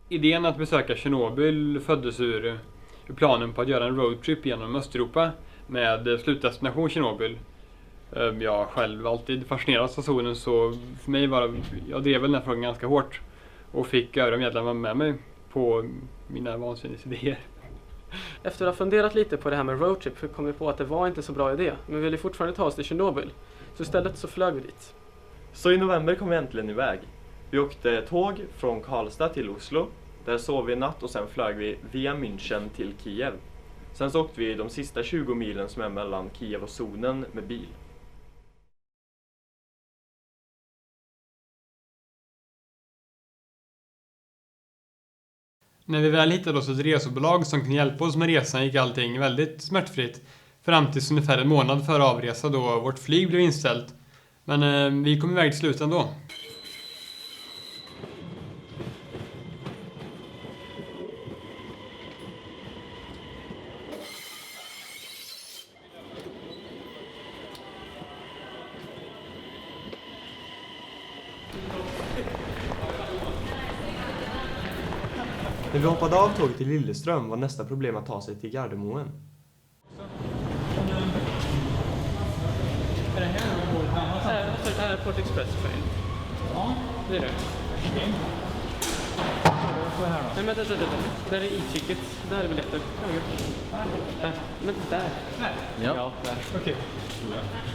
Idén att besöka Chernobyl föddes ur planen på att göra en roadtrip genom Östeuropa med slutdestination Chernobyl. Jag själv alltid fascinerats av zonen, så för mig jag drev den här frågan ganska hårt och fick övriga medlemmar med mig på mina vansinnighetsidéer. Efter att ha funderat lite på det här med roadtrip kom vi på att det var inte så bra idé, men vi ville fortfarande ta oss till Chernobyl. Så istället så flög vi dit. Så i november kom vi äntligen iväg. Vi åkte tåg från Karlstad till Oslo. Där sov vi en natt och sen flög vi via München till Kiev. Sen så åkte vi de sista 20 milen som är mellan Kiev och zonen med bil. När vi väl hittade oss ett resebolag som kunde hjälpa oss med resan gick allting väldigt smärtfritt. Fram tills ungefär en månad före avresa då vårt flyg blev inställt. Men vi kom iväg till slut ändå. När vi hoppade av tåget till Lilleström var nästa problem att ta sig till Gardermoen. Är det här Airport Express train. Ja, det är det. Okej. Vad är här då? Nej men det. Där är e-ticket. Där är biljetter. Där. Men där. Här? Ja, där. Okej.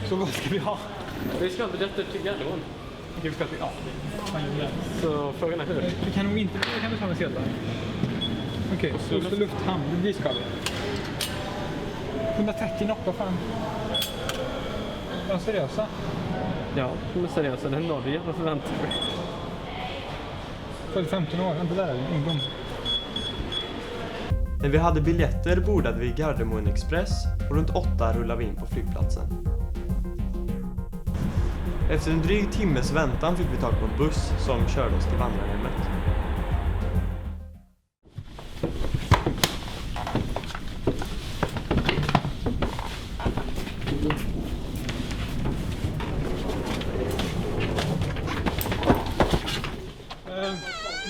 Så vad ska vi ha? Vi ska ha biljetter till Gardermoen. Okej, vi ska till... Ja. Så frågan är hur? Vi kan nog inte... Vi kan ta med sedlar. Okej, Oslo lufthamn. Dit ska vi. 130 knock, vad fan? Är de seriösa? Ja, de är seriösa. Det är Norge. Vad förväntar du? För 15 år, inte där, ungdom. När vi hade biljetter bordade vi Gardermoen Express och runt 8 rullade vi in på flygplatsen. Efter en dryg timmes väntan fick vi tag på en buss som körde oss till vandrarhemmet.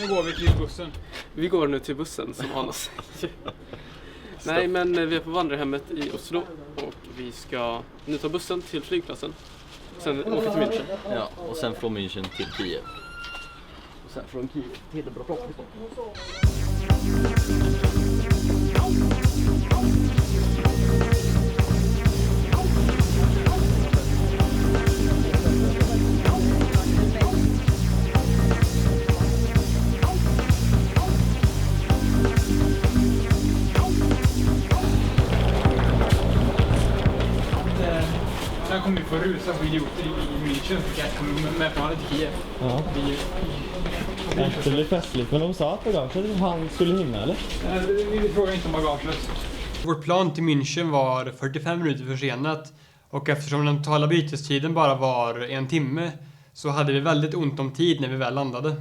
Nu går vi till bussen. Vi går nu till bussen som Anna säger. Nej, men vi är på vandrarhemmet i Oslo och vi ska nu ta bussen till flygplatsen. Sen åka till München. Ja, och sen från München till Kiev. Och sen från Kiev till Bratislava. Sen kommer vi få rusa på idioter i München för jag kommer med på till Kiev. Ja. Det blir festligt, men de sa att bagaget han skulle hinna, eller? Vi frågar inte om bagaget. Vårt plan till München var 45 minuter försenat och eftersom den totala bytestiden bara var 1 timme så hade vi väldigt ont om tid när vi väl landade.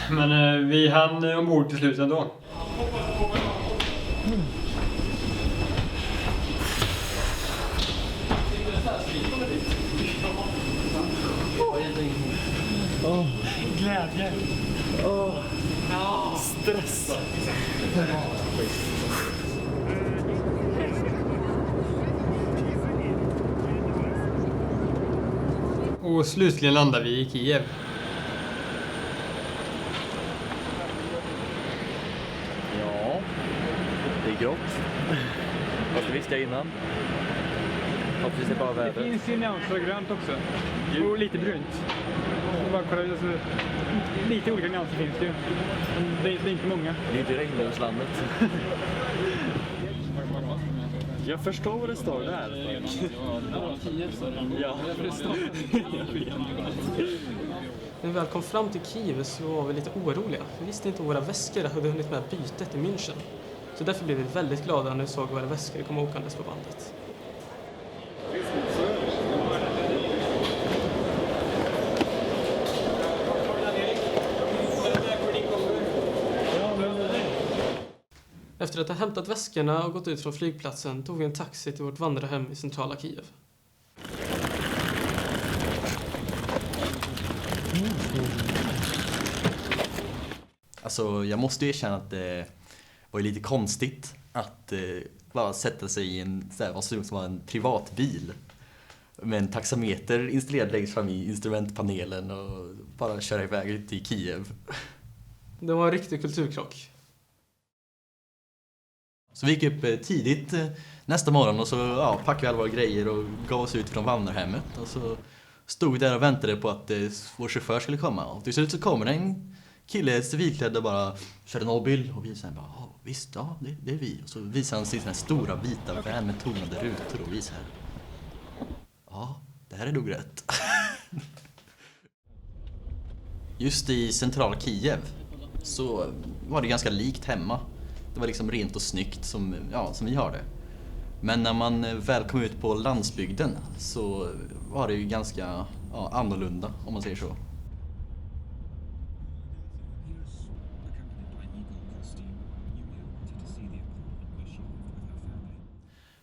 Men vi hann ombord till slut ändå. Glädje. Stress. Och slutligen landade vi i Kiev. Ja, det är grått. Vad ska vi ska innan? Hoppas vi ser bara väder. Det finns ju nyanser grönt också. Och lite brunt. bara kolla, alltså, lite olika nyanser finns det ju. Men det är inte många. Det är inte regnbågslandet. Jag förstår vad det står där. Ja. När vi väl kom fram till Kiev så var vi lite oroliga. Vi visste inte om våra väskor hade hunnit med bytet i München. Så därför blev vi väldigt glada när vi såg våra väskor komma åkandes på bandet. Efter att ha hämtat väskorna och gått ut från flygplatsen tog vi en taxi till vårt vandrarhem i centrala Kiev. Alltså, jag måste ju erkänna att det var lite konstigt att bara sätta sig i en vad som var en privatbil med en taxameter installerad längst fram i instrumentpanelen och bara köra iväg ut till Kiev. Det var en riktig kulturkrock. Så vi gick upp tidigt nästa morgon och så packade vi alla våra grejer och gav oss ut från vandrarhemmet. Och så stod vi där och väntade på att vår chaufför skulle komma. Och till slut så kommer en kille civilklädd och bara Chernobyl. Och vi säger bara, visst, ja, det är vi. Och så visar han sin här stora vita vän med tonade rutor och visar. Ja, det här är nog rätt. Just i centrala Kiev så var det ganska likt hemma. Det var liksom rent och snyggt som vi har det. Men när man väl kom ut på landsbygden så var det ju ganska annorlunda, om man säger så.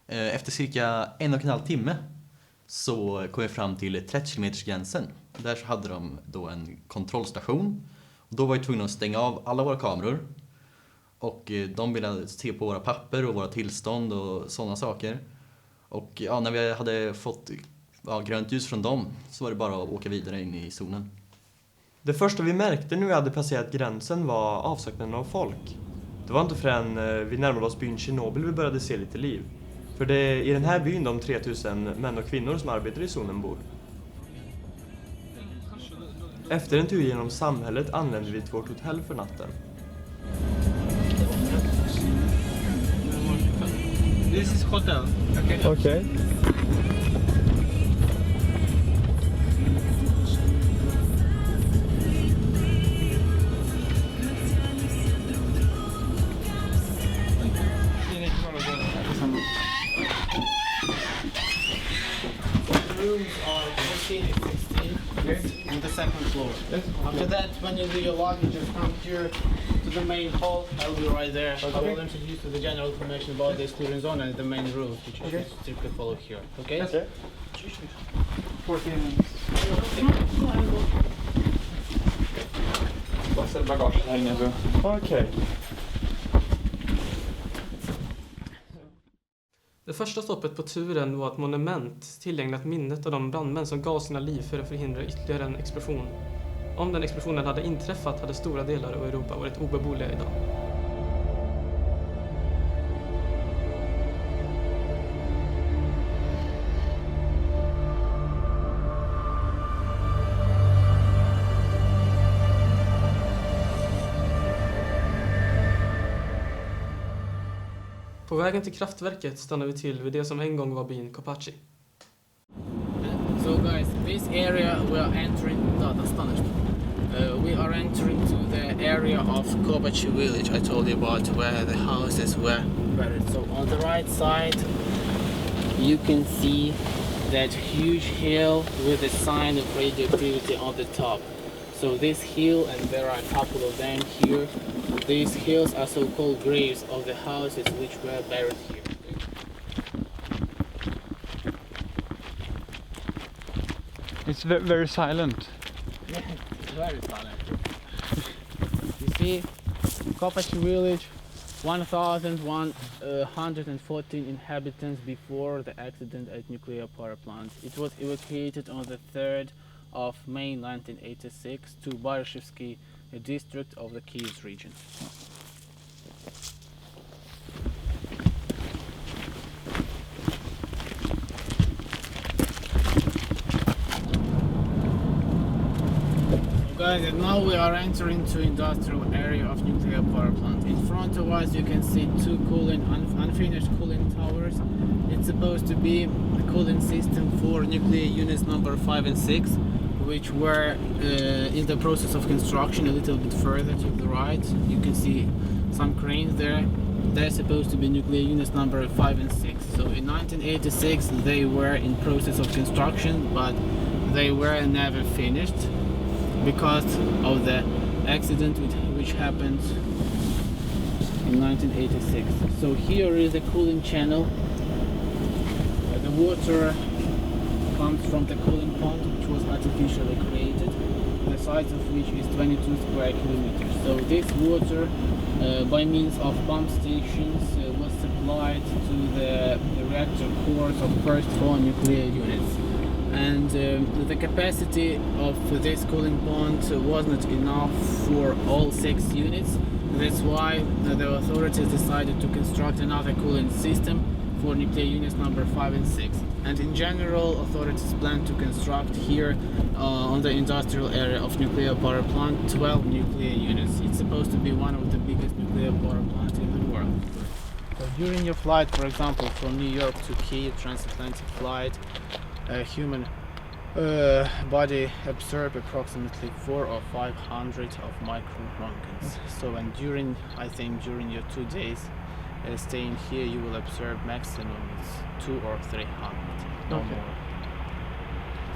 Efter cirka 1,5 timme så kom vi fram till 30-kilometersgränsen. Där så hade de då en kontrollstation. Och då var vi tvungna att stänga av alla våra kameror. Och de ville se på våra papper och våra tillstånd och sådana saker. Och när vi hade fått grönt ljus från dem så var det bara att åka vidare in i zonen. Det första vi märkte när vi hade passerat gränsen var avsaknaden av folk. Det var inte förrän vi närmade oss byn Chernobyl vi började se lite liv. För det är i den här byn de 3000 män och kvinnor som arbetar i zonen bor. Efter en tur genom samhället anlände vi till vårt hotell för natten. This is hotel. Okej. Rooms are 14 and 16 on the second floor. After that, when you do your luggage, just come here to the main hall. I'll be right there. I will introduce you to the general information about the exclusion zone and the main rules, which you should strictly follow here. Okay? Okay. 14 Passa bagaget här inne så. Okej. Det första stoppet på turen var ett monument tillgängligt minnet av de brandmän som gav sina liv för att förhindra ytterligare en explosion. Om den explosionen hade inträffat hade stora delar av Europa varit obeboeliga idag. På vägen till kraftverket stannade vi till vid det som en gång var byn Kopachi. So guys, this area we are entering, we are entering to the area of Kopachi village I told you about, where the houses were buried. So on the right side you can see that huge hill with a sign of radioactivity on the top. So this hill, and there are a couple of them here, these hills are so-called graves of the houses which were buried here. It's very silent. Yeah, it's very silent. You see, Kopachi village, 1,114 inhabitants before the accident at nuclear power plant. It was evacuated on the 3rd of May 1986 to Barishevsky, a district of the Kiev region. guys, now we are entering to industrial area of nuclear power plant. In front of us you can see two unfinished cooling towers. It's supposed to be a cooling system for nuclear units number 5 and 6, which were in the process of construction a little bit further to the right. You can see some cranes there. They're supposed to be nuclear units number 5 and 6. So in 1986 they were in process of construction, but they were never finished because of the accident which happened in 1986. So here is a cooling channel. The water comes from the cooling pond, which was artificially created, the size of which is 22 square kilometers. So this water, by means of pump stations, was supplied to the reactor cores of first 4 nuclear units. And the capacity of this cooling pond wasn't enough for all 6 units. That's why the authorities decided to construct another cooling system for nuclear units number 5 and 6. And in general, authorities plan to construct here on the industrial area of nuclear power plant 12 nuclear units. It's supposed to be one of the biggest nuclear power plants in the world. So during your flight, for example, from New York to Kyiv, transatlantic flight, a human body absorbs approximately 400 or 500 of microrontgens. So, and during your 2 days staying here, you will observe maximum is 200 or 300, no more.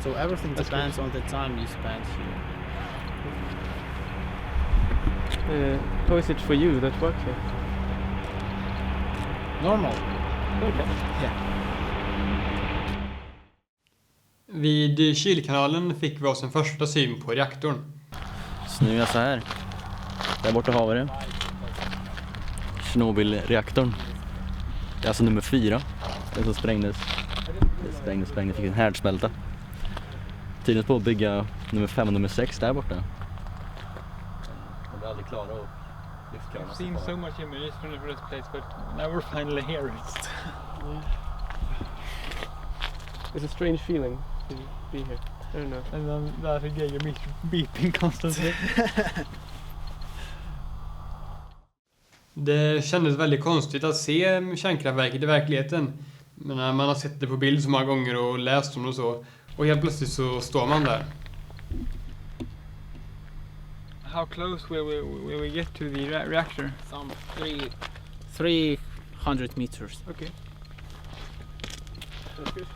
So everything depends on the time you spend here. How is it for you that work here? Normal. Okay. Yeah. Vid kylkanalen fick vi oss en första syn på reaktorn. Så nu är jag så här. Där borta har vi det. Chernobyl-reaktorn. Det är alltså nummer 4. Den som sprängdes. Fick en härdsmälta. Tiden på att bygga nummer 5 och nummer 6 där borta. De blir aldrig klara och lyftkranar. I've seen so much images from this place, but now we're finally here. It's a strange feeling to be here. I don't know. And then that again, beeping constantly. Det kändes väldigt konstigt att se kärnkraftverket i verkligheten. Men när man har sett det på bild så många gånger och läst om det och så. Och helt plötsligt så står man där. How close will we get to the reactor? Some 300 meters. Okay. That's good.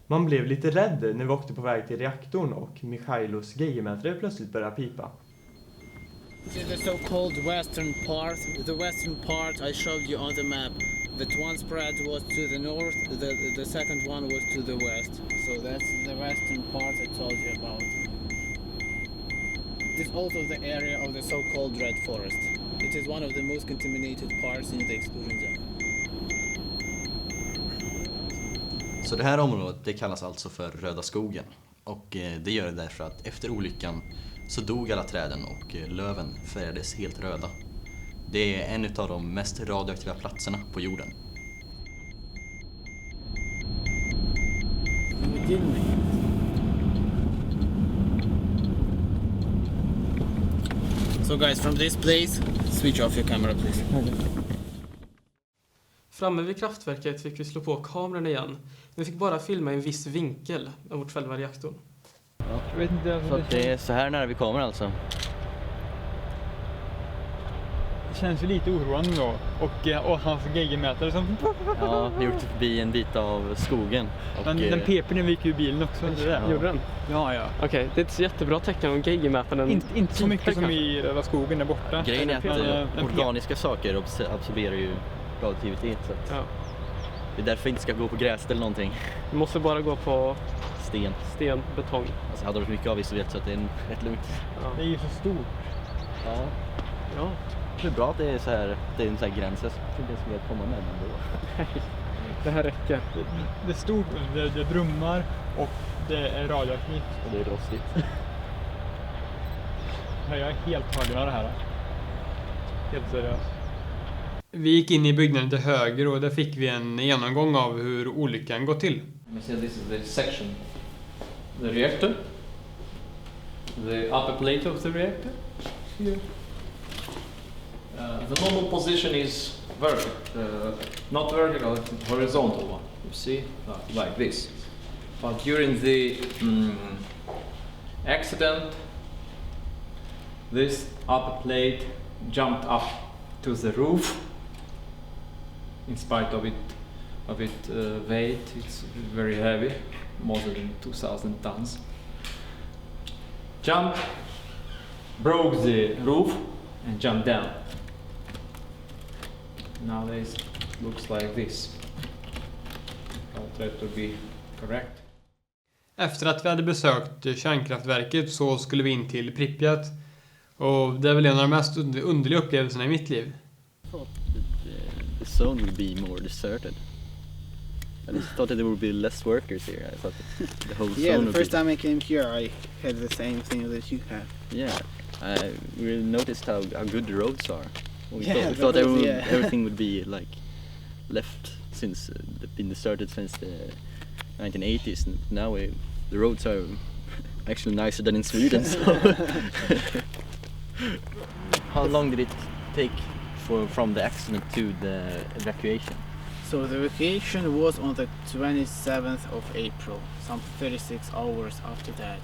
Man blev lite rädd när vi åkte på väg till reaktorn och Mikhailos geigermätare plötsligt började pipa. This is the so-called western part. The western part I showed you on the map. That one spread was to the north, the second one was to the west. So that's the western part I told you about. It is also the area of the so-called red forest. It is one of the most contaminated parts in the exclusion zone. Så det här området, det kallas alltså för Röda skogen. Och det gör det därför att efter olyckan så dog alla träden och löven färgades helt röda. Det är en av de mest radioaktiva platserna på jorden. So guys, from this place, switch off your camera please. Framme vid kraftverket fick vi slå på kameran igen. Vi fick bara filma i en viss vinkel av själva reaktorn. Jag vet inte. Så att det är så här nära vi kommer alltså. Det känns ju lite oroande då. Och hans geigermätare som... Ja, vi åkte förbi en bit av skogen. Och, den pepen gick ju i bilen också. Gjorde den? Ja. Okej, det är ett jättebra tecken om geigermätaren. Inte så mycket som i Röda skogen där borta. Grejen är att organiska saker absorberar ju radioaktivitet. Så att det är därför vi inte ska gå på gräs eller någonting. Vi måste bara gå på sten, betong. Alltså hade det mycket avisolet så att det är rätt lugnt. Ja. Det är ju så stort. Ja. Det är bra att det är så här, det är en sån här gräns. Jag trodde jag skulle komma med ändå. Det här räcker. Det är stort, det brummar och det är radioaktivt. Och det är rostigt. Jag är helt tagen av det här. Helt seriöst. Vi gick in i byggnaden till höger och där fick vi en genomgång av hur olyckan gått till. Let me say this is the section. The reactor. The upper plate of the reactor. Here. The normal position is vertical, not vertical, horizontal one. You see, like this. But during the accident, this upper plate jumped up to the roof. In spite of its weight, it's very heavy, more than 2,000 tons. Jump, broke the roof, and jumped down. Nowadays, looks like this. I'll try to be correct. Efter att vi hade besökt kärnkraftverket så skulle vi in till Pripyat. Och det är väl en av de mest underliga upplevelserna i mitt liv. The zone would be more deserted. I just thought that there would be less workers here. I thought that the whole zone the first time I came here I had the same thing that you had. Yeah, we noticed how good the roads are. We thought everything would be like left since been deserted since the 1980s. And now the roads are actually nicer than in Sweden. So. How long did it take from the accident to the evacuation? So the evacuation was on the 27th of April, some 36 hours after that.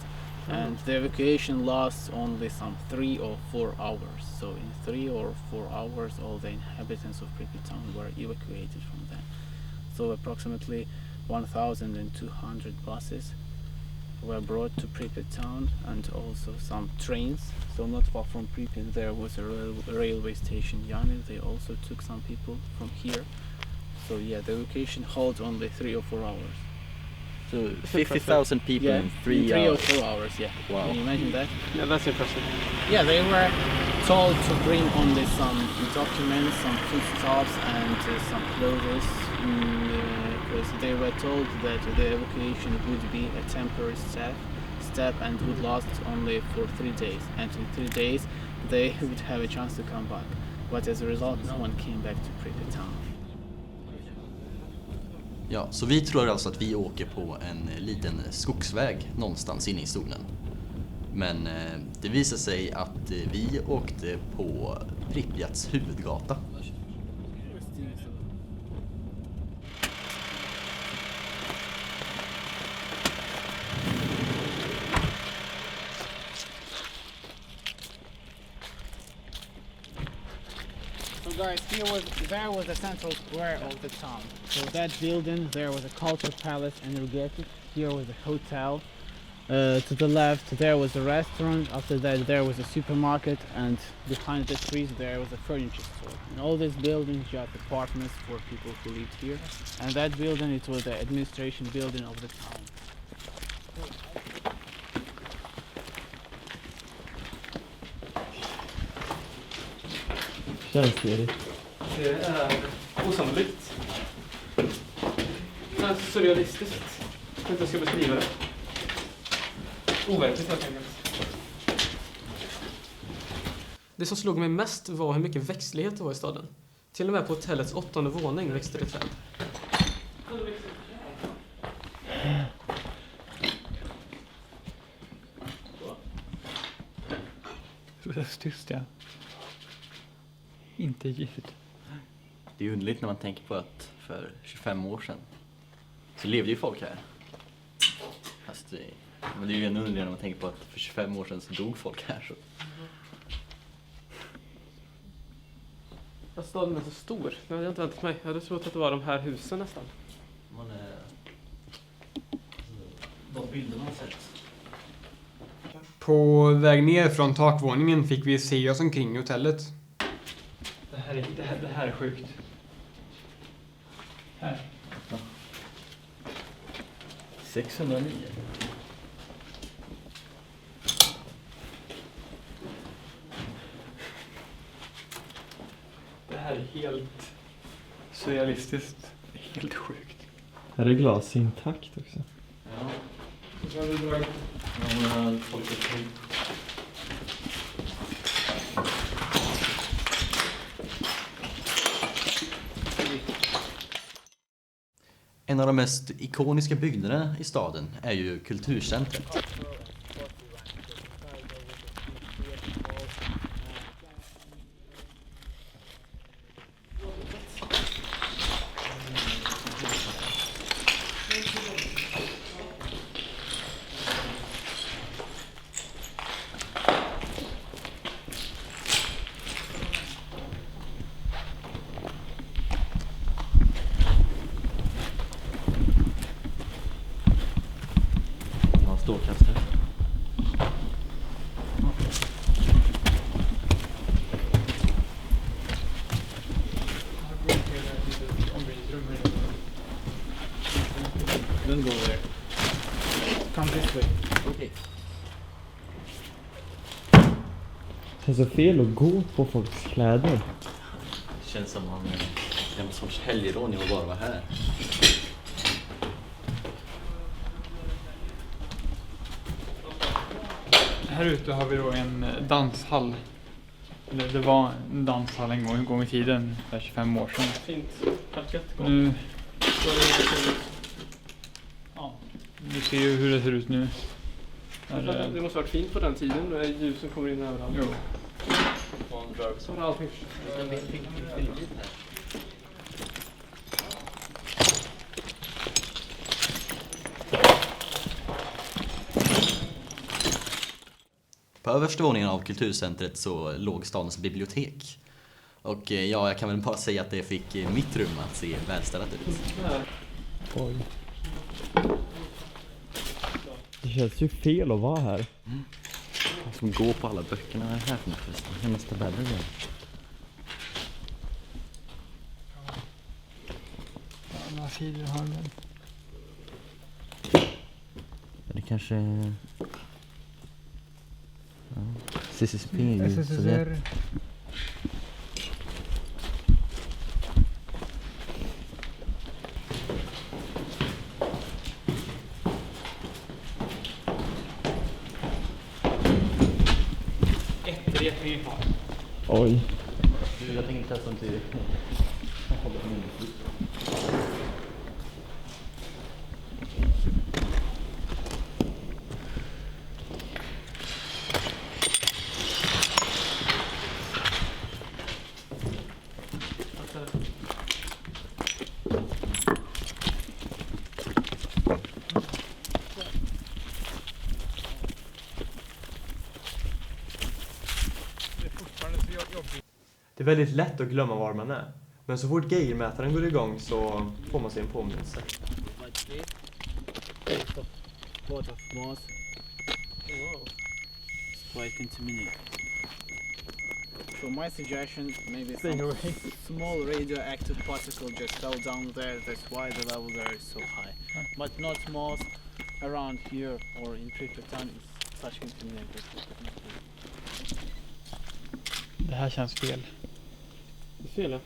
And the evacuation lasts only some 3 or 4 hours. So in 3 or 4 hours all the inhabitants of Pripyat town were evacuated from that. So approximately 1,200 buses were brought to Pripyat town and also some trains. So not far from Pripyat there was a railway station Yany. They also took some people from here. So yeah, the evacuation held only 3 or 4 hours. So 50,000 people in 3 3 or hours. 4 hours, yeah. Wow. Can you imagine that? Yeah, that's impressive. Yeah, they were told to bring only some documents, some foodstuffs and some clothes because they were told that the evacuation would be a temporary step and would last only for 3 days. And in 3 days they would have a chance to come back. But as a result, no one came back to Pripyat town. Ja, så vi tror alltså att vi åker på en liten skogsväg någonstans inne i zonen. Men det visar sig att vi åkte på Pripyats huvudgata. So guys, there was the central square of the town. So that building, there was a culture palace and irrigated. Here was a hotel. To the left there was a restaurant. After that there was a supermarket, and behind the trees there was a furniture store. And all these buildings just apartments for people who lived here. And that building, it was the administration building of the town. Känns det, Erik? Det är osannolikt. Det är surrealistiskt. Jag vet inte hur jag ska beskriva det. Overkligt helt enkelt. Det som slog mig mest var hur mycket växtlighet det var i staden. Till och med på hotellets 8:e våning växte det träd. Så tyst, ja. Inte ljud. Det är underligt när man tänker på att för 25 år sedan så levde ju folk här. Fast men det är ju ännu underligare när man tänker på att för 25 år sedan så dog folk här. Så. Staden är så stor. Jag hade inte väntat mig. Jag hade trott att det var de här husen nästan. De bilderna man sett. På väg ner från takvåningen fick vi se oss omkring hotellet. Det här är sjukt. Här. Ja. 609. Det här är helt surrealistiskt. Helt sjukt. Här är glas intakt också. Ja. Och så har vi dragit. Ja, folk är En av de mest ikoniska byggnaderna i staden är ju kulturcentret. Stålkastare. Don't go there. Come this way. Okej. Det är så fel att gå på folks kläder. Det känns som om det är en sorts helgerån att bara vara här. Här ute har vi då en danshall. Eller det var en danshall en gång i tiden, för 25 år sedan. Fint. Parkett. Nu... Ja, vi ser ju hur det ser ut nu. Det måste varit fint på den tiden, när ljusen kommer in överallt. Jo. Så var allting. På översta våningen av kulturcentret så låg stadens bibliotek. Och ja, jag kan väl bara säga att det fick mitt rum att se välställt ut. Oj. Det känns ju fel att vara här. Jag som går på alla böckerna här förresten. Jag måste bädda igen. Några sidor har den. Det kanske... Ja. CCP är ju SSSR. Etterretningen kvar. Oj. Jag tänker inte testa till... Det är väldigt lätt att glömma var man är. Men så fort gaugemätaren går igång så får man sig en påminnelse. Both of Mars. Wow. It's quite contaminated. So my suggestion, maybe some small radioactive particle just fell down there. That's why the level there is so high. But not Mars around here or in Pripyat is such contaminated. Det här känns fel. Det är fel, ja.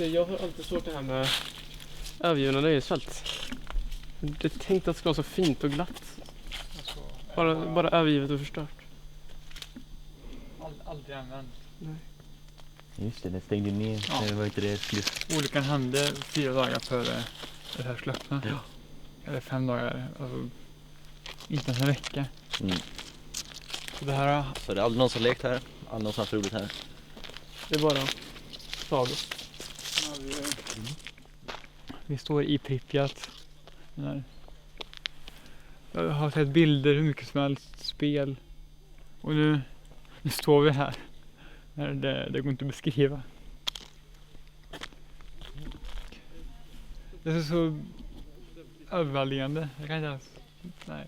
Jag har alltid svårt det här med övergivna nöjesfält. Det är tänkt att det ska vara så fint och glatt. Bara övergivet och förstört. Aldrig använt. Nej. Just det stängde ner. Ja. Det var inte det slut. Olyckan hände 4 dagar före det här skulle öppna. Ja. Eller 5 dagar. Alltså, inte ens en vecka. Mm. Så det här... Så det är aldrig någon som lekt här. Aldrig någon som haft roligt här. Det är bara tragiskt. Vi står i Pripyat. Jag har sett bilder hur mycket som helst, spel. Och nu står vi här. Det går inte att beskriva. Det är så överväldigande. Jag kan inte ens... Nej.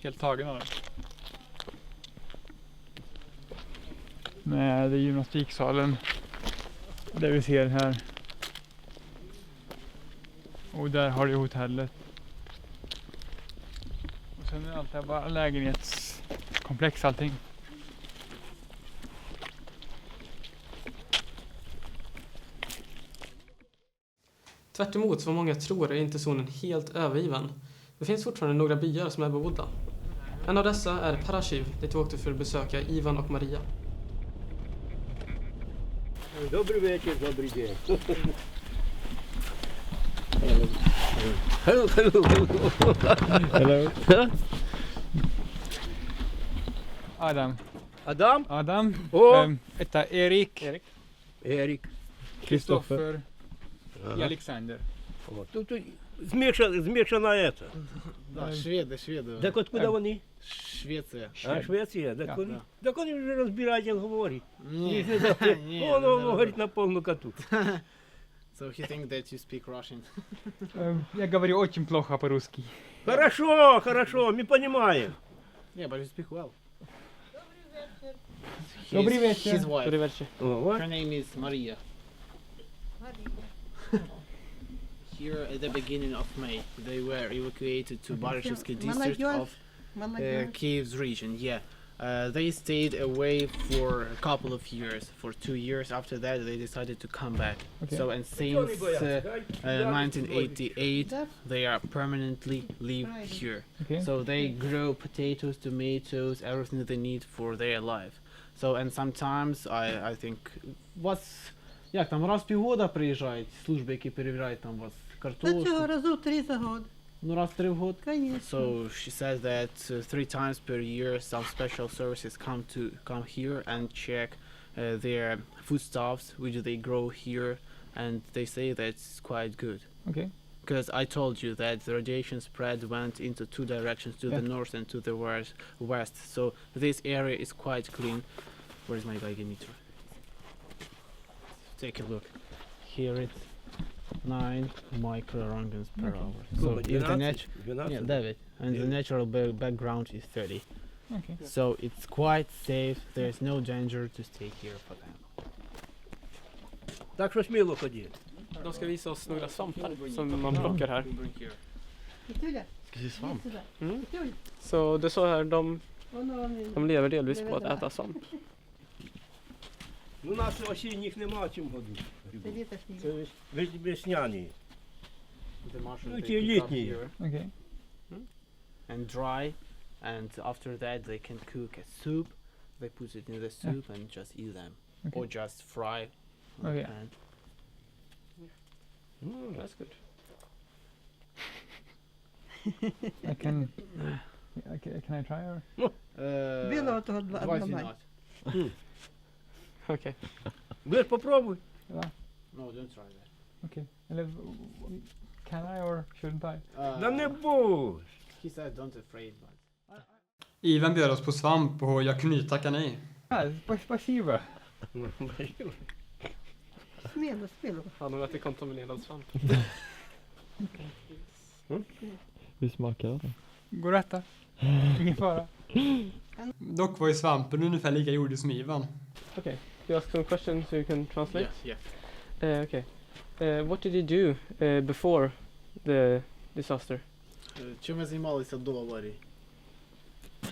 Helt tagen av det. Med gymnastiksalen. Det vi ser här. Och där har du hotellet. Och sen är allt här bara lägenhetskomplex allting. Tvärt emot vad många tror är inte zonen helt övergiven. Det finns fortfarande några byar som är bebodda. En av dessa är Parashiv, dit vi åkte för att besöka Ivan och Maria. Добрий вечір, добрий день. Hello. Adam. Адам? Adam. О! Это Erik. Ерік. Kristoffer. И Alexander. От. Тут змішана это. Да, шведы. Так откуда вони? Швеция. А, Швеція? Так Да. вони, так вони вже розбирають англомові. Не, Воно говорить на повну кату. So he thinks that you speak Russian. Я говорю очень плохо по-русски. Хорошо, хорошо, ми понимаем. Yeah, but you speak well. Добрий вечір. His wife. Добрий вечір. Her name is Maria. Here at the beginning of May, they were evacuated to Barishevsky district of Kiev's region. Yeah, they stayed away for a couple of years. For 2 years after that, they decided to come back. Okay. So, and since 1988, they are permanently live here. Okay. So they grow potatoes, tomatoes, everything they need for their life. So, and sometimes I think what's як там раз в півгода приїжджають служби, які перевіряють там вас картошку. Разу 3 за год. Ну раз в 3 в год. Конечно. So she says that 3 times per year some special services come here and check their foodstuffs which they grow here, and they say that's quite good. Okay. Because I told you that the radiation spread went into 2 directions, to the north and to the west. So this area is quite clean. Where's my geiger-meter? Take a look. Here it's 9 microrentgens per hour. So if the and the natural background is 30. Okay. So it's quite safe. There's no danger to stay here for them. Так що сміло ходіть. De ska visa oss några svampar som man plockar här. Ska se svamp. Så det så här, de lever delvis på att äta svamp. У нас осінніх нема чим годувати. Це літошні. Це весняні. The mushroom Ну, they ті pick up літні. here Okay. and dry, and after that they can cook a soup. They put it in the soup and just eat them, Okay. or just fry. Okay. And That's good. Can I try or? Білого того давайте одного. not. Okej. Ви ж попробуй. No, don't try that. Okay. Eller can I or shouldn't I? Да не будь. He said don't afraid, but Ivan bjöd oss på svamp och jag kunde inte tacka nej. Спасибо. Сміло. Han har ätit kontaminerad svamp. Hur smakar det? Går det äta? Ingen fara. Dock var ju svampen ungefär lika jordig som Ivan. Okay. You ask some questions so you can translate? yeah. Okay. What did you do before the disaster? Чим ви займалися до аварії?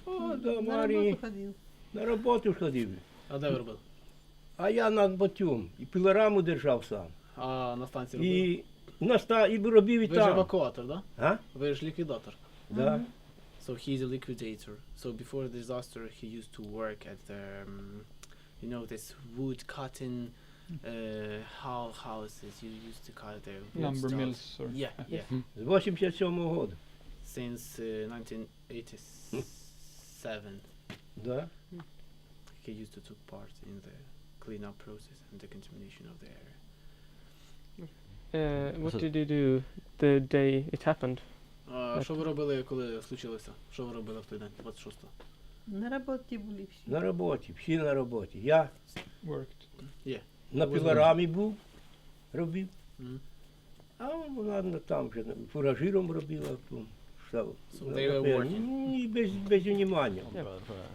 О, до На Марії. роботу ходив. На роботу ходив. А де ви робили? А я на Батюм. І пилораму держав сам. А на станції робили? І робив і Ви ж там. евакуатор, да? А? Ви ж ліквідатор. Да. So he's a liquidator. So before the disaster, he used to work at the, this wood cutting houses. You used to cut the wood Lumber stuff. mills or? Yeah. З 87-го року. Since 1987, Да. he used to took part in the cleanup process and the contamination of the area. What did you do the day it happened? Що ви робили, коли случилося? Що ви робили в той день, 26-го? На роботі були всі. На роботі, всі на роботі. Я Worked. на пилорамі був, робив. Mhm. А вона там вже фуражиром робила. So they were working. Ні, без внимання.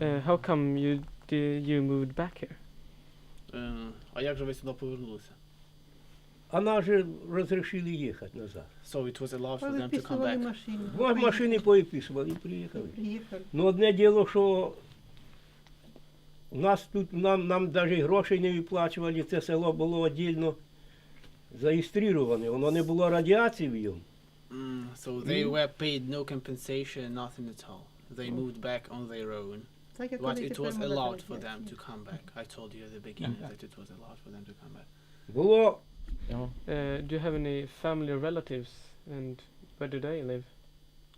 How come you moved back here? А як же ви сюди повернулися? А нас же розрішили їхати назад. So it was allowed for them to come Повиписували back. машину. Машини повиписували і приїхали. Приїхали. Ну, одне діло, що нас тут, нам навіть грошей не виплачували, це село було віддільно зареєстроване, воно не було радіації в ньому. So they were paid no compensation, nothing at all. They moved back on their own. But it was allowed for them to come back. I told you at the beginning that it was allowed for them to come back. Було. Do you have any family or relatives, and where do they live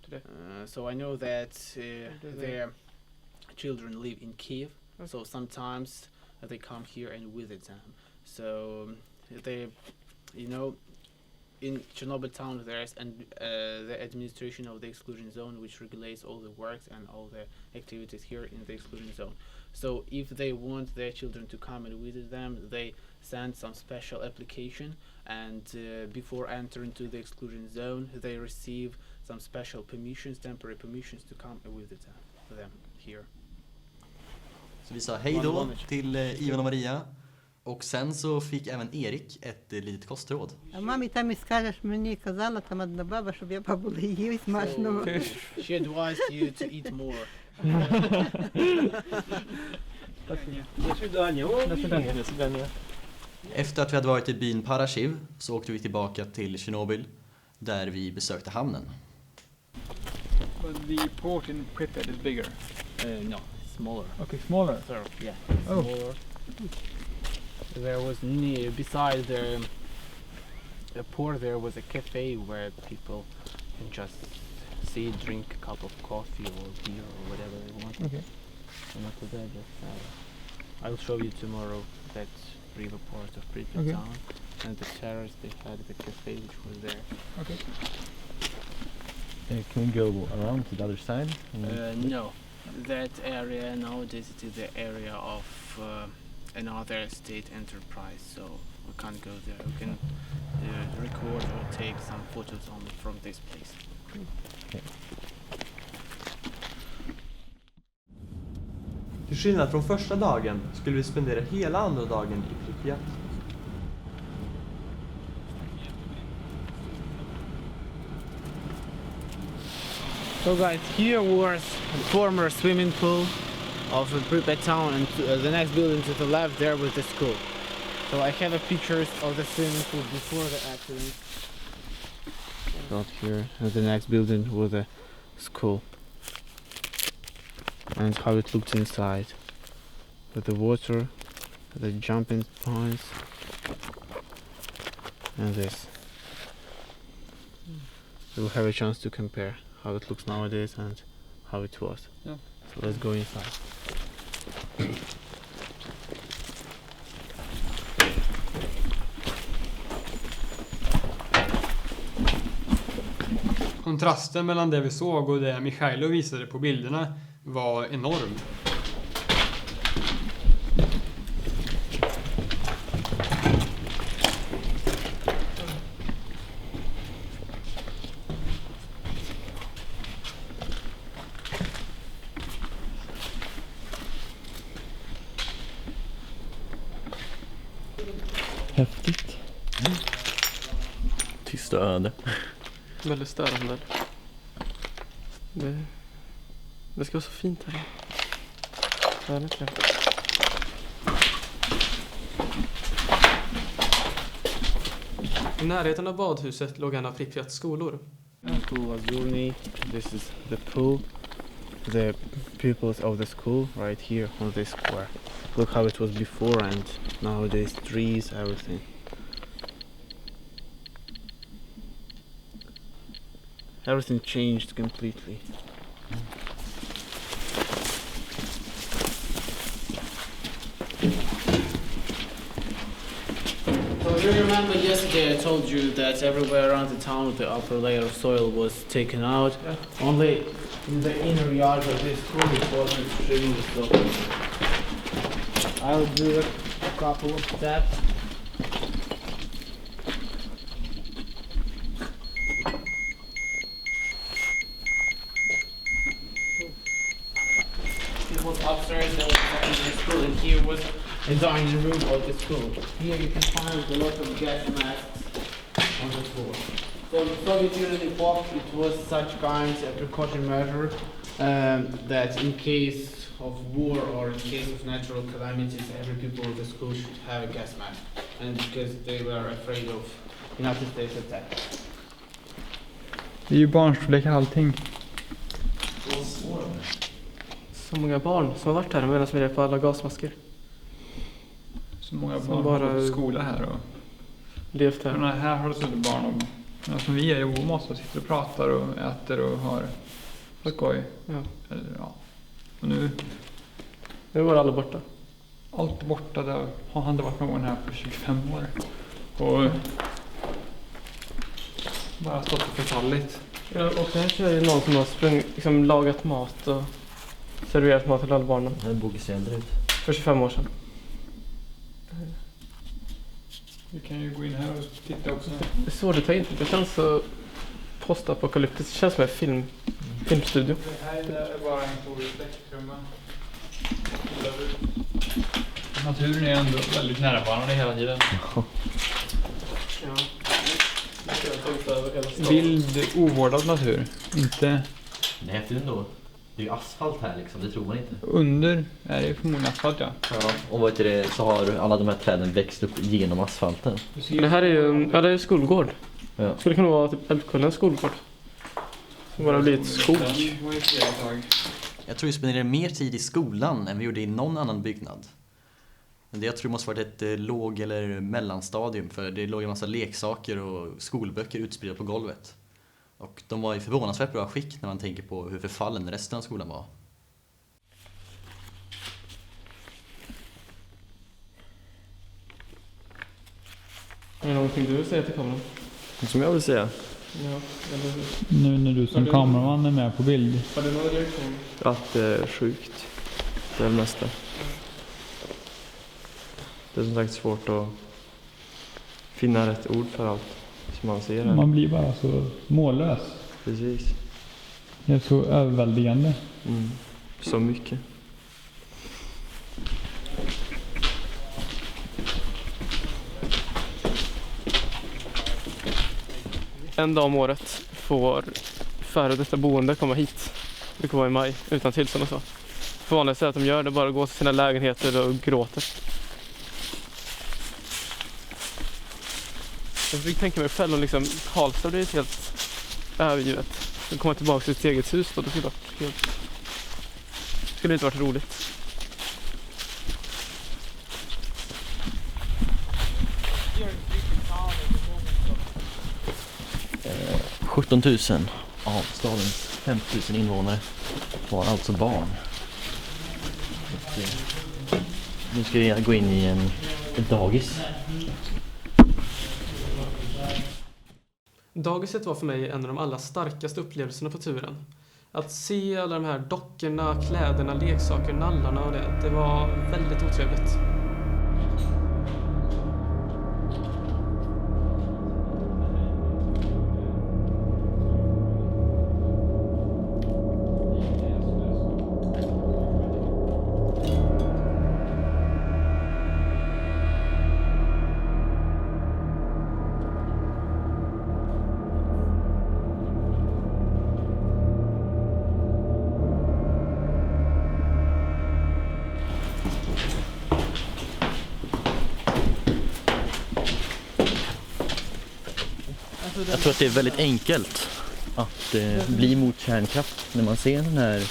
today? So I know that their children live in Kiev. So sometimes they come here and visit them. So they, you know, in Chernobyl town there's the administration of the exclusion zone, which regulates all the works and all the activities here in the exclusion zone. So if they want their children to come and visit them, they send some special application, and before entering to the exclusion zone they receive some special permissions, temporary permissions to come and visit them here. Så vi sa hej då till Ivan och Maria. Och sen så fick även Erik ett litet kostråd. А мамі там і скажеш, мені казала там одна баба, щоб я бабула її смачного. She advised you to eat more. До свидання. До свидання. Efter att vi hade varit i byn Parashiv så åkte vi tillbaka till Chernobyl där vi besökte hamnen. But the port in Pripyat is bigger. No, smaller. Okay, smaller. So, yeah, Oh. smaller. There was beside the port there was a cafe where people can just drink a cup of coffee or beer or whatever they want. Okay. And after that, I'll show you tomorrow that river port of Pripyat Okay. town and the terrace they had, the cafe which was there. Okay. Can we go around to the other side? No, that area nowadays it is the area of another state enterprise, so we can't go there. We can record or take some photos only from this place. Okay. Till skillnad från första dagen skulle vi spendera hela andra dagen i Pripyat. So guys, here was the former swimming pool of Pripyat town, and the next building to the left there was the school. So I have pictures of the swimming pool before the accident. Out here, and the next building was a school. And how it looked inside. With the water, the jumping points, and this. We'll have a chance to compare how it looks nowadays and how it was. Yeah. So let's go inside. Kontrasten mellan det vi såg och det Mikhailo visade på bilderna var enorm. Häftigt. Tyst och öde. Väldigt störande. Det ska vara så fint här. Väldigt trevligt. I närheten av badhuset låg en av Pripyats skolor. School Azurny. This is the pool. The pupils of the school right here on this square. Look how it was before and nowadays trees, everything. Everything changed completely. So you remember yesterday I told you that everywhere around the town the upper layer of soil was taken out. Only in the inner yard of this school it wasn't extremely so. I'll do a couple of steps. It was upstairs, there was the school, and here was a dining room of the school. Here you can find a lot of gas masks on the floor. So the Soviet Union epoch, it was such kind of precaution measure that in case of war or in case of natural calamities, every people of the school should have a gas mask, and because they were afraid of United States attack. Det är ju barnstorlek allting. Så många barn som har varit här medan vi är på alla gasmasker. Så många Som barn bara har gått i skola här och levt här. Men här har det suttit barn och som vi är i Åmås och sitter och pratar och äter och har skoj. Ja. Eller, ja. Och nu var alla borta. Allt borta, där har han inte varit någon här på 25 år. Och bara stått och förfallit. Ja, och här är det någon som har liksom lagat mat och serverat mat till alla barnen. Det borde se äldre ut. För 25 år sedan. Vi kan ju gå in här och titta också. Det är svårt att ta in. Det känns så postapokalyptiskt. Det känns som en filmstudio. Det här är bara en stor släktrum. Naturen är ändå väldigt närvarande hela tiden. Ja. Vild, ovårdad natur. Inte... Det är häftigt ändå. Det är ju asfalt här liksom, det tror man inte. Under är det förmodligen asfalt, ja. Ja, och vad heter det, så har alla de här träden växt upp genom asfalten. Det här är ju det är skolgård. Ja. Skulle kunna vara typ Älvkullens skolgård. Som bara blivit skog. Jag tror vi spenderade mer tid i skolan än vi gjorde i någon annan byggnad. Men det jag tror måste varit ett låg- eller mellanstadium, för det låg en massa leksaker och skolböcker utspridda på golvet. Och de var i förvånansvärt bra skick när man tänker på hur förfallen resten av skolan var. Är det någonting du vill säga till kameran? Som jag vill säga? Ja, eller hur? Nu när du som kameraman är med på bild. Har du någon reaktion? Att det är sjukt. Det är det mesta. Det är som sagt svårt att finna rätt ord för allt som man ser här. Man blir bara så mållös. Precis. Det är så överväldigande. Så mycket. En dag om året får före detta boende komma hit. Det kommer vara i maj utan tillstånd och så. För vanligt är att de gör det, bara går till sina lägenheter och gråter. Jag fick tänka mig själv om liksom Karlstad blir helt övergivet. De kommer tillbaka till sitt eget hus då, det skulle varit helt... Det skulle inte varit roligt. Eh, 17 000 av stadens 50 000 invånare var alltså barn. Och, nu ska jag gå in i ett dagis. Dagiset var för mig en av de allra starkaste upplevelserna på turen. Att se alla de här dockorna, kläderna, leksaker, nallarna och det var väldigt otrevligt. Jag tror att det är väldigt enkelt att bli mot kärnkraft när man ser en sån här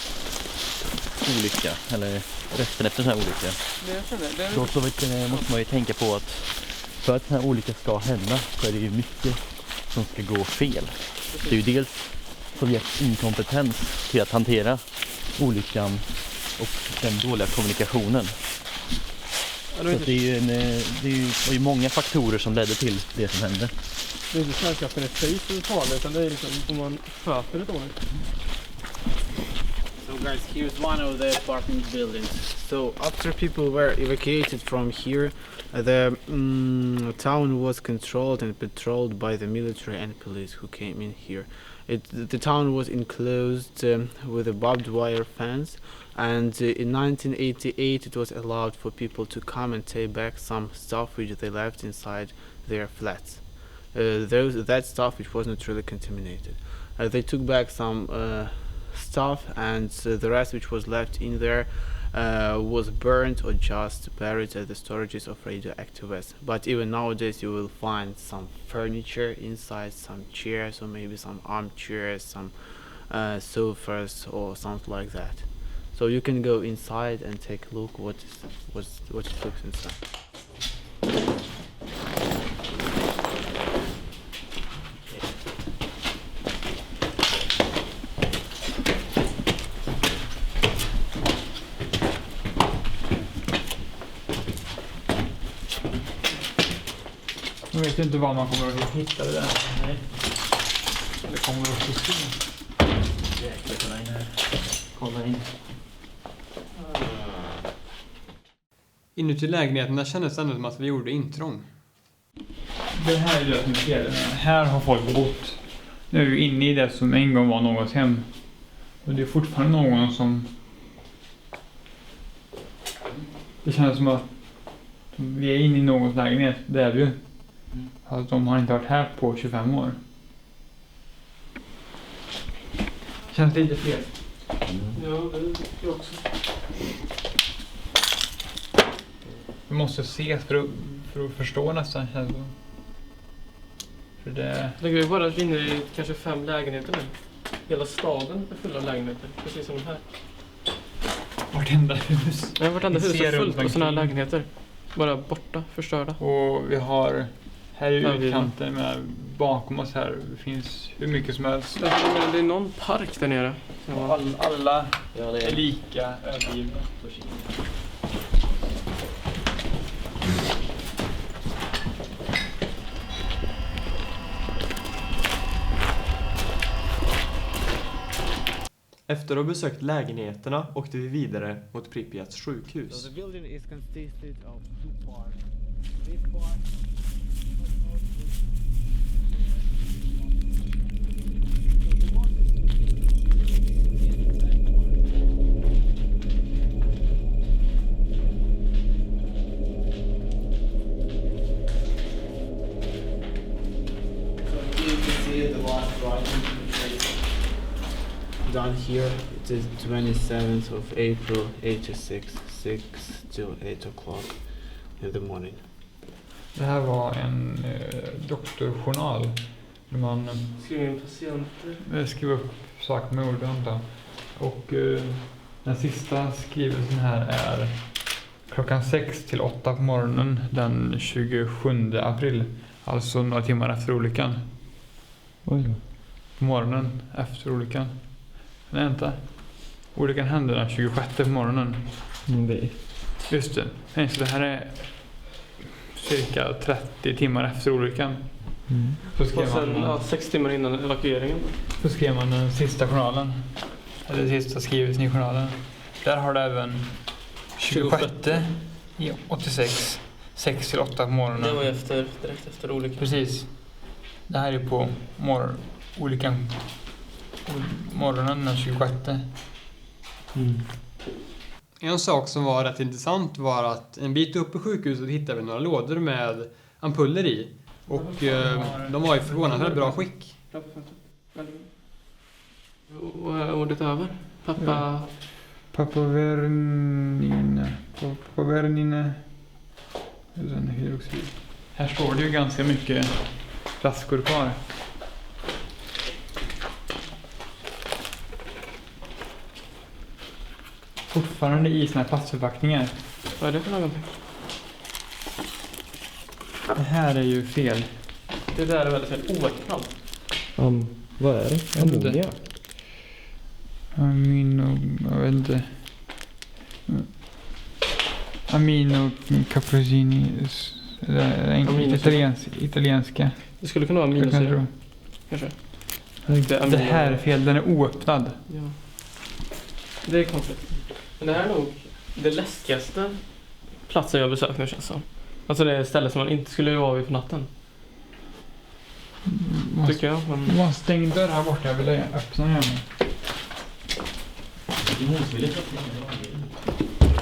olycka, eller resten efter en sån här olycka. Då så måste man ju tänka på att för att den här olyckan ska hända så är det ju mycket som ska gå fel. Det är ju dels Sovjets inkompetens till att hantera olyckan och den dåliga kommunikationen. Så att det var ju många faktorer som ledde till det som hände. Det är inte kärnkraften i sig som är farlig, utan det är liksom om man sköter det dåligt. So guys, here's one of the apartment buildings. So after people were evacuated from here, the town was controlled and patrolled by the military and police who came in here. The town was enclosed with a barbed wire fence, and in 1988 it was allowed for people to come and take back some stuff which they left inside their flats. That stuff which was not really contaminated. They took back some stuff, and the rest which was left in there was burnt or just buried at the storages of radioactive waste. But even nowadays you will find some furniture inside, some chairs or maybe some armchairs, some sofas or something like that. So you can go inside and take a look what it looks inside. Jag vet inte vad man kommer att hitta det där. Nej. Eller kommer att få se. Jäklar, in här. Kolla in. Inuti lägenheterna kändes det ändå som att vi gjorde intrång. Det här är det som ser. Här har folk bott. Nu är vi inne i det som en gång var någons hem. Och det är fortfarande någon som... Det känns som att vi är inne i någons lägenhet. Det är vi ju. Alltså, de har inte varit här på 25 år. Känns lite fel. Ja, det tycker jag också. Vi måste se för att förstå nästan. Känns det. För det... Lägger vi bara inne i kanske 5 lägenheter nu. Hela staden är full av lägenheter, precis som de här. Vartenda hus. Ja, vartenda hus är fullt av sådana här omkring. lägenheter. Bara borta, förstörda. Och vi har här i utkanten med bakom oss här finns hur mycket som helst. Det är någon park där nere. Alla är lika övergivna. Efter att ha besökt lägenheterna åkte vi vidare mot Pripyats sjukhus. So the building is consisted of 2 parts. This part down here it is 27th of April 86, 6 till 8 o'clock in the morning. Det här var en doktorjournal. Där man skriver in patienter. Skriver upp saker med ord antar. Och den sista skrivelsen här är klockan 6 till 8 på morgonen den 27 april. Alltså några timmar efter olyckan. Oj då. På morgonen efter olyckan. Nej, inte. Olyckan hände den 26 på morgonen. Just det. Nej, så det här är cirka 30 timmar efter olyckan. Så skrev och sen 6 timmar innan evakueringen. Så skrev man den sista journalen. Eller sista skrivelsen i journalen. Där har det även 26 i 86. 6 till 8 på morgonen. Det var direkt efter olyckan. Precis. Det här är på olyckan. Morgonen den 26. En sak som var rätt intressant var att en bit upp i sjukhuset hittade vi några lådor med ampuller i. Och de var i förvånansvärt bra skick. Och är ordet över? Pappa Vernine. Här står det ju ganska mycket flaskor kvar. Fortfarande i såna här plastförpackningar. Vad är det för någonting? Det här är ju fel. Det där är väldigt fel. Oöppnat. Vad är det? Ammoniak? Jag vet inte. Amino caprosini. Italienska. Det skulle kunna vara aminosyra. Kanske. Det här är fel. Den är oöppnad. Ja. Det är konstigt. Men det här är nog det läskigaste platsen jag besökt nu, känns som. Alltså det är ett ställe som man inte skulle vara vid på natten. Tycker jag. Men... Det var en stängd dörr här borta. Jag vill öppna den gärna.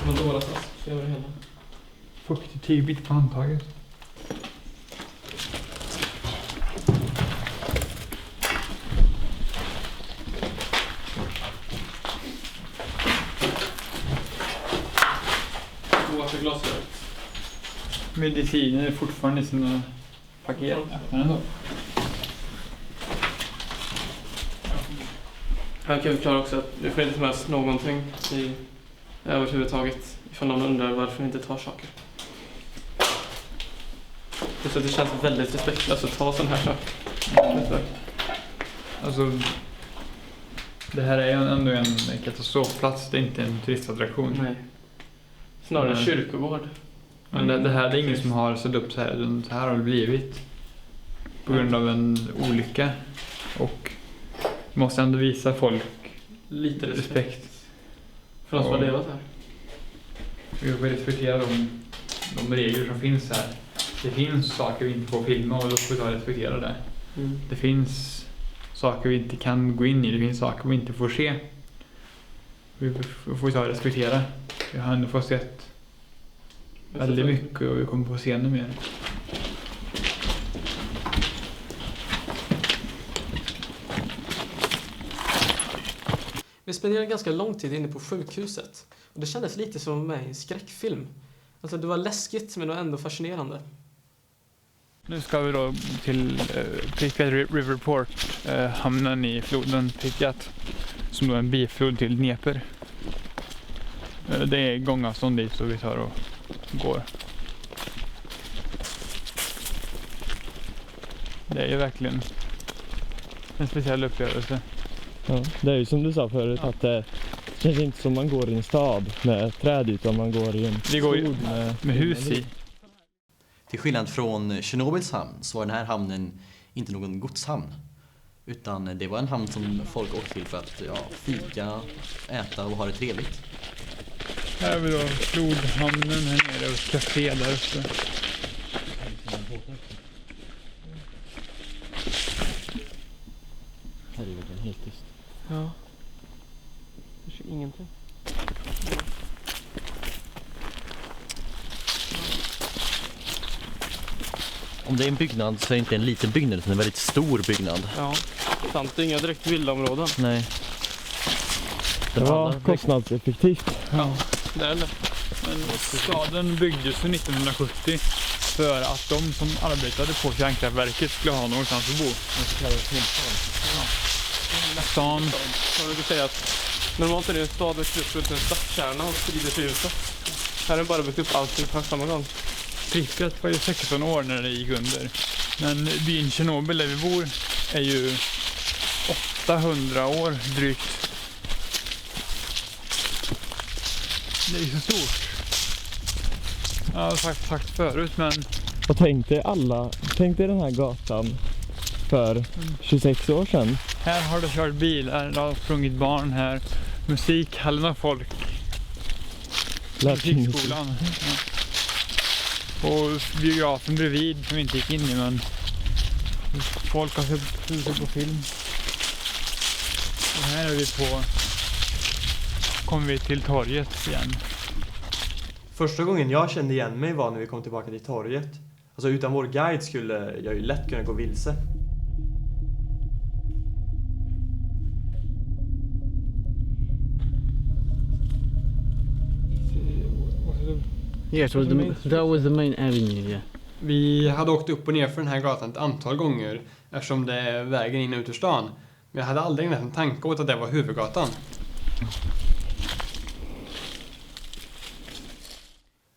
Man dårar fast. Så gör det hela. Fuktig tygbit på handtaget. Mediciner är fortfarande i sina paket. Öppna den då. Här kan vi förklara också att vi får inte med oss någonting i överhuvudtaget ifall någon undrar varför vi inte tar saker. Så det känns väldigt respektlöst att ta sån här sak. Alltså, det här är ändå en katastrofplats, det är inte en turistattraktion. Nej. Snarare en kyrkogård. Men det här är ingen som har satt upp så här. Så här har det blivit. På grund av en olycka. Och måste ändå visa folk lite respekt. För oss som har levat här. Vi får respektera de regler som finns här. Det finns saker vi inte får filma och då får vi ta och respektera det. Det finns saker vi inte kan gå in i. Det finns saker vi inte får se. Vi får ta och respektera. Vi har ändå fått sett väldigt mycket och vi kommer få se ännu mer. Vi spenderade ganska lång tid inne på sjukhuset. Och det kändes lite som med i en skräckfilm. Alltså det var läskigt men ändå fascinerande. Nu ska vi då till Pripyat Riverport, hamnen i floden Pripyat, som då är en biflod till Dnepr. Det är gångavstånd dit så vi tar och går. Det är ju verkligen en speciell upplevelse. Ja, det är ju som du sa förut att det är inte som man går i en stad med träd utan man går i en skog med hus i. Till skillnad från Chernobyls hamn så var den här hamnen inte någon godshamn. Utan det var en hamn som folk åkte till för att fika, äta och ha det trevligt. Här har vi då flodhamnen här nere och ett café där uppe. Här är verkligen helt tyst. Ja. Det ser ingenting. Om det är en byggnad så är det inte en liten byggnad utan en väldigt stor byggnad. Ja, samt inga direkt villaområden. Nej. Det var kostnadseffektivt. Ja, det är det. Men staden byggdes för 1970 för att de som arbetade på kärnkraftverket skulle ha någonstans att bo. Stan. Jag vill säga att normalt är det en stad med krupprut en stadskärna och sprider sig utåt. Här är bara byggt upp allting på samma gång. Pripyat var ju 16 år när det gick under. Men byn Chernobyl där vi bor är ju 800 år drygt. Det är ju så stort. Jag har sagt förut men... Och tänk dig den här gatan för 26 år sedan. Här har det kört bilar, det har sprungit barn här. Musikhallen har folk. Musikskolan. Ja. Och biografen bredvid som vi inte gick in i men folk har sett på film. Och här är vi kommer vi till torget igen. Första gången jag kände igen mig var när vi kom tillbaka till torget. Alltså utan vår guide skulle jag ju lätt kunna gå vilse. Yes, that was the main avenue, yeah. Vi hade åkt upp och ner för den här gatan ett antal gånger eftersom det är vägen in ut ur stan. Men jag hade aldrig ägnat en tanke åt att det var huvudgatan.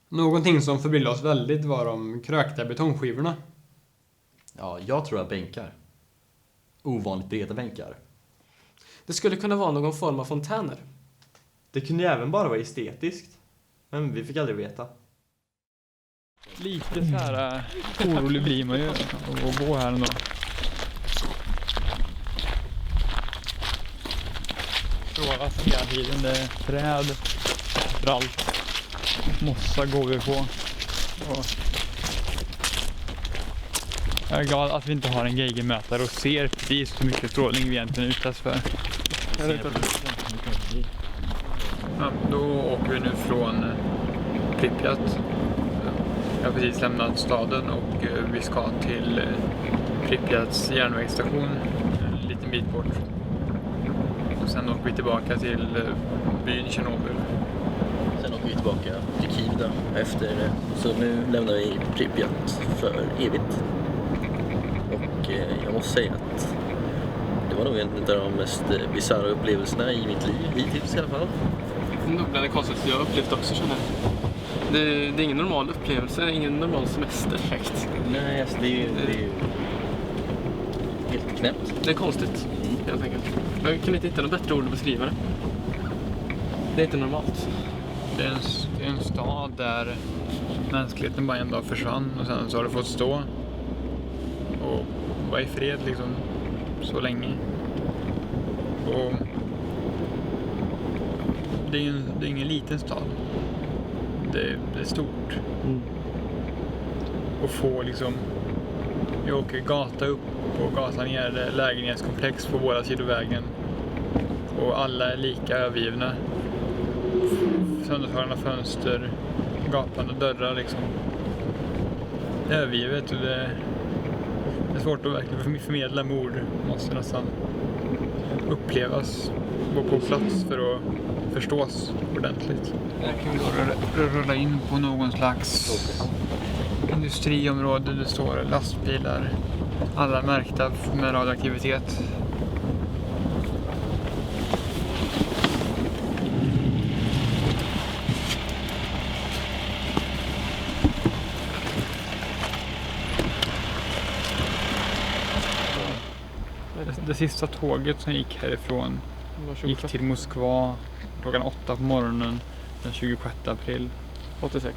Någonting som förbryllade oss väldigt var de krökta betongskivorna. Ja, jag tror att bänkar. Ovanligt breda bänkar. Det skulle kunna vara någon form av fontäner. Det kunde ju även bara vara estetiskt. Men vi fick aldrig veta. Lite så här orolig blir man ju att gå här ändå. Strålas hela tiden, det är träd, överallt. Mossa går vi på. Och jag är glad att vi inte har en geigermätare och ser precis hur mycket strålning vi egentligen utsätts för. Ja, då åker vi nu från Pripyat. Jag har precis lämnat staden och vi ska till Pripyats järnvägsstation en liten bit bort. Och sen åker vi tillbaka till byn Chernobyl. Sen åker vi tillbaka till Kiev då, efter det. Så nu lämnar vi Pripyat för evigt. Och jag måste säga att det var nog en av de mest bisarra upplevelserna i mitt liv hittills i alla fall. Det är konstigt, jag har upplevt också känner jag. Det är ingen normal upplevelse, ingen normal semester direkt. Nej, alltså det är ju helt knäppt. Det är konstigt, helt enkelt. Jag kan inte hitta något bättre ord att beskriva det. Det är inte normalt. Det är en stad där mänskligheten bara en dag försvann och sen så har det fått stå och vara i fred liksom så länge. Och det är ingen liten stad. Det är stort. Och få liksom, jag åker gata upp och gata ner, lägenhetskomplex på båda sidor vägen. Och alla är lika övergivna. Sönderslagna fönster, gapande dörrar liksom. Det är övergivet och det är svårt att verkligen förmedla med ord. Måste nästan upplevas på plats för att förstås ordentligt. Jag kan då rulla in på någon slags industriområde. Det står lastbilar, alla märkta med radioaktivitet. Det sista tåget som gick härifrån gick till Moskva klockan 8 på morgonen den 26 april. 86.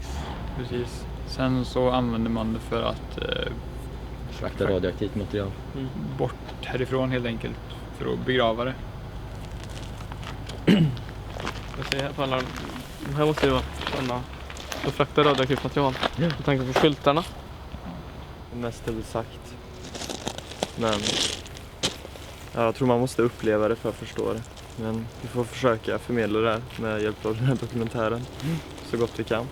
Precis. Sen så använde man det för att frakta radioaktivt material. Bort härifrån helt enkelt för att begrava det. Jag ser här på alla de här måste ju vara sådana att frakta radioaktivt material. Jag tänker på skyltarna. Det mesta är väl sagt. Men jag tror man måste uppleva det för att förstå det. Men vi får försöka förmedla det här med hjälp av den här dokumentären så gott vi kan.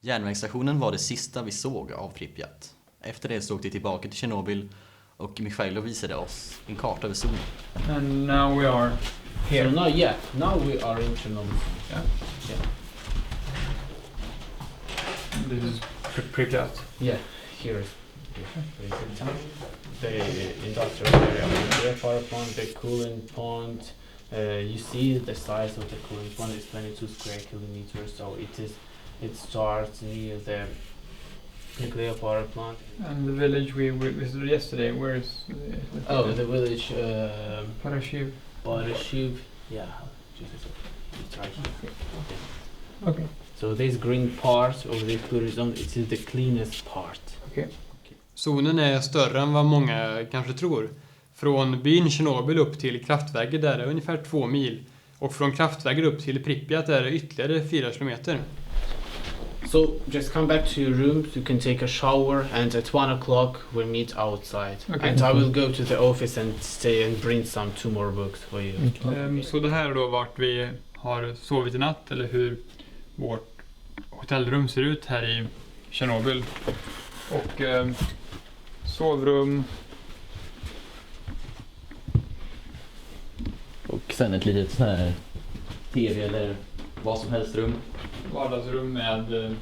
Järnvägsstationen var det sista vi såg av Pripyat. Efter det så åkte vi tillbaka till Chernobyl och Mikhailo visade oss en karta över zonen. And now we are here. So now we are in Chernobyl. Yeah. This is Pripyat. Yeah, here is the industrial area, the power plant, the cooling pond. You see the size of the cooling pond is 22 square kilometers, so it starts near the nuclear power plant. And the village we visited yesterday, where is the village Parashiv. Yeah, it's right here. Okay. So this green part of the tourism, it is the cleanest part. Okay. Zonen är större än vad många kanske tror. Från byn Chernobyl upp till kraftverket där är det ungefär 2 mil. Och från kraftverket upp till Pripyat är det ytterligare 4 kilometer. So just come back to your room, you can take a shower, and at 1 o'clock we'll meet outside. Okay. And I will go to the office and stay and bring some 2 more books for you. Så det här är då vart vi har sovit i natt, eller hur vårt hotellrum ser ut här i Chernobyl. Och sovrum. Och sen ett litet sån här tv eller vad som helst rum. Vardagsrum med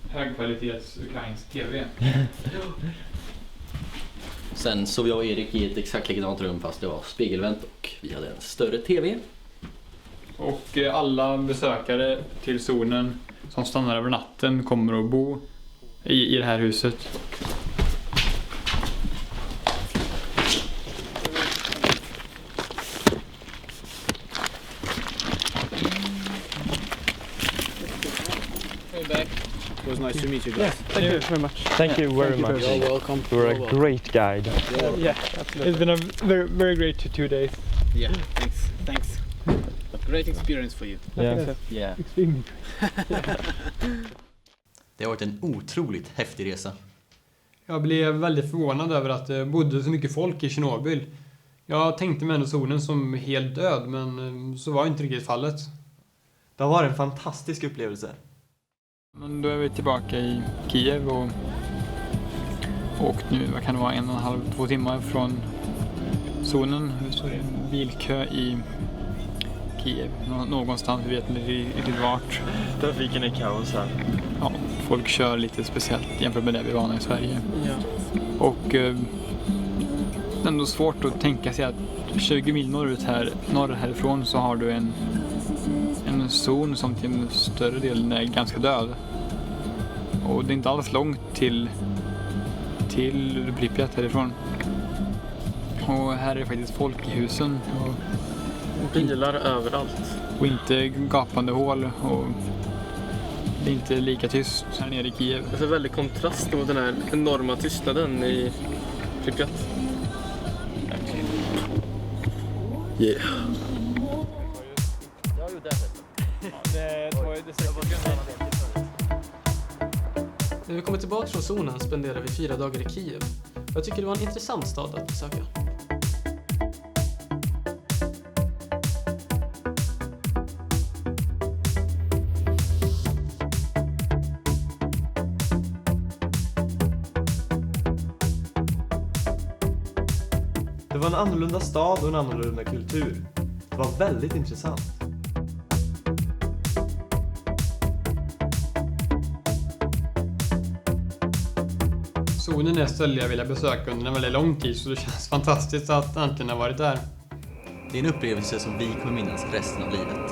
högkvalitets ukrainsk tv. Sen sov jag och Erik i ett exakt likadant rum fast det var spegelvänt och vi hade en större tv. Och alla besökare till zonen som stannar över natten kommer att bo i det här huset. It was nice to meet you guys. Yes, thank you very much. Thank you very much. You're welcome. You were a great guide. Yeah, absolutely. It's been a very, very great 2 days. Yeah, thanks. Great experience for you. Yeah. Det har varit en otroligt häftig resa. Jag blev väldigt förvånad över att det bodde så mycket folk i Chernobyl. Jag tänkte med zonen som helt död, men så var inte riktigt fallet. Det har varit en fantastisk upplevelse. Men då är vi tillbaka i Kiev och åkt nu, vad kan det vara, 1,5-2 timmar från zonen. Vi står i en bilkö i Kiev. Någonstans, vi vet inte riktigt vart. Trafiken är kaos här. Ja, folk kör lite speciellt jämfört med det vi är vana i Sverige. Ja. Och det är ändå svårt att tänka sig att 20 mil norr härifrån så har du en zon som till en större del är ganska död. Och det är inte alls långt till Pripyat härifrån. Och här är faktiskt folk i husen. Och Bilar överallt. Och inte gapande hål. Och det är inte lika tyst här nere i Kiev. Det är en väldigt kontrast mot den här enorma tystnaden i Pripyat. Yeah. När vi kommer tillbaka från zonen spenderar vi 4 dagar i Kiev. Jag tycker det var en intressant stad att besöka. Det var en annorlunda stad och en annorlunda kultur. Det var väldigt intressant. Zonen är ett ställe jag vill besöka under en väldigt lång tid, så det känns fantastiskt att äntligen ha varit där. Det är en upplevelse som vi kommer minnas resten av livet.